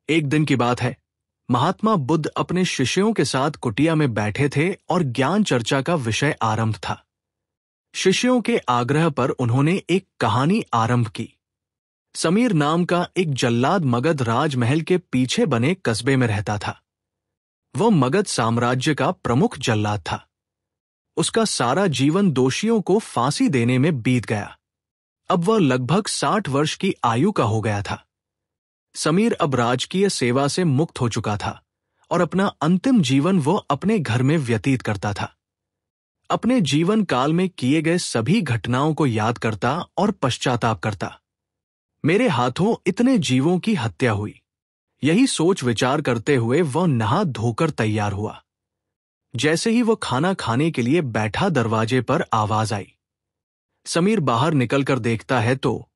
एक दिन की बात है। महात्मा बुद्ध अपने शिष्यों के साथ कुटिया में बैठे थे और ज्ञान चर्चा का विषय आरंभ था। शिष्यों के आग्रह पर उन्होंने एक कहानी आरंभ की। समीर नाम का एक जल्लाद मगध राजमहल के पीछे बने कस्बे में रहता था। वह मगध साम्राज्य का प्रमुख जल्लाद था। उसका सारा जीवन दोषियों को फांसी देने में बीत गया। अब वह लगभग 60 वर्ष की आयु का हो गया था। समीर अब राजकीय सेवा से मुक्त हो चुका था और अपना अंतिम जीवन वह अपने घर में व्यतीत करता था। अपने जीवन काल में किए गए सभी घटनाओं को याद करता और पश्चाताप करता। मेरे हाथों इतने जीवों की हत्या हुई। यही सोच विचार करते हुए वह नहा धोकर तैयार हुआ। जैसे ही वह खाना खाने के लिए बैठा, दरवाजे पर आवाज आई। समीर बाहर निकलकर देखता है तो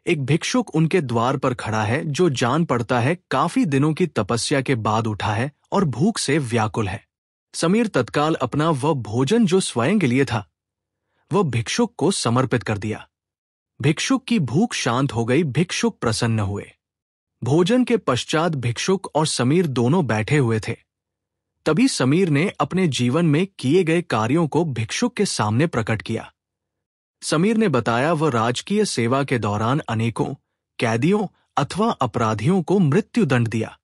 एक भिक्षुक उनके द्वार पर खड़ा है, जो जान पड़ता है काफी दिनों की तपस्या के बाद उठा है और भूख से व्याकुल है। समीर तत्काल अपना वह भोजन जो स्वयं के लिए था, वह भिक्षुक को समर्पित कर दिया। भिक्षुक की भूख शांत हो गई। भिक्षुक प्रसन्न हुए। भोजन के पश्चात भिक्षुक और समीर दोनों बैठे हुए थे। तभी समीर ने अपने जीवन में किए गए कार्यों को भिक्षुक के सामने प्रकट किया। समीर ने बताया, वह राजकीय सेवा के दौरान अनेकों कैदियों अथवा अपराधियों को मृत्युदंड दिया,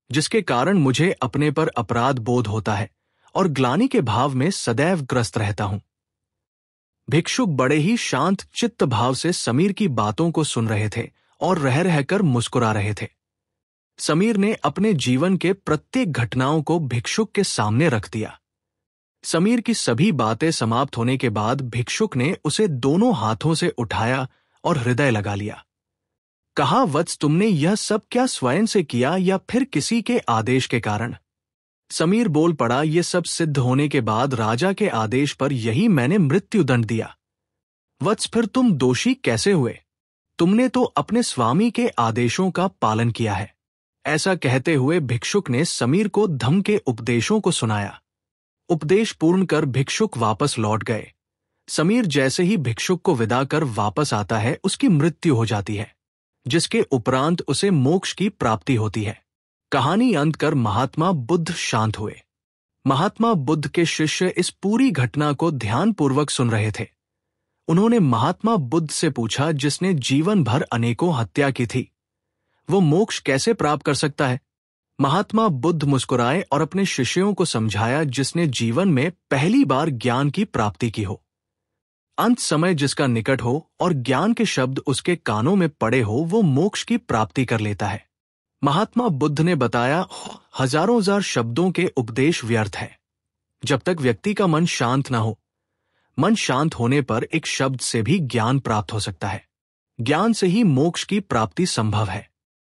जिसके कारण मुझे अपने पर अपराध बोध होता है और ग्लानि के भाव में सदैव ग्रस्त रहता हूं। भिक्षुक बड़े ही शांत चित्त भाव से समीर की बातों को सुन रहे थे और रह रहकर मुस्कुरा रहे थे। समीर ने अपने जीवन के प्रत्येक घटनाओं को भिक्षुक के सामने रख दिया। समीर की सभी बातें समाप्त होने के बाद भिक्षुक ने उसे दोनों हाथों से उठाया और हृदय लगा लिया। कहा, वत्स, तुमने यह सब क्या स्वयं से किया या फिर किसी के आदेश के कारण? समीर बोल पड़ा, ये सब सिद्ध होने के बाद राजा के आदेश पर यही मैंने मृत्युदंड दिया। वत्स, फिर तुम दोषी कैसे हुए? तुमने तो अपने स्वामी के आदेशों का पालन किया है। ऐसा कहते हुए भिक्षुक ने समीर को धम्म के उपदेशों को सुनाया। उपदेश पूर्ण कर भिक्षुक वापस लौट गए। समीर जैसे ही भिक्षुक को विदा कर वापस आता है, उसकी मृत्यु हो जाती है, जिसके उपरांत उसे मोक्ष की प्राप्ति होती है। कहानी अंत कर महात्मा बुद्ध शांत हुए। महात्मा बुद्ध के शिष्य इस पूरी घटना को ध्यानपूर्वक सुन रहे थे। उन्होंने महात्मा बुद्ध से पूछा, जिसने जीवन भर अनेकों हत्या की थी, वो मोक्ष कैसे प्राप्त कर सकता है? महात्मा बुद्ध मुस्कुराए और अपने शिष्यों को समझाया, जिसने जीवन में पहली बार ज्ञान की प्राप्ति की हो, अंत समय जिसका निकट हो और ज्ञान के शब्द उसके कानों में पड़े हो, वो मोक्ष की प्राप्ति कर लेता है। महात्मा बुद्ध ने बताया, हजारों हजार शब्दों के उपदेश व्यर्थ है जब तक व्यक्ति का मन शांत ना हो। मन शांत होने पर एक शब्द से भी ज्ञान प्राप्त हो सकता है। ज्ञान से ही मोक्ष की प्राप्ति संभव है।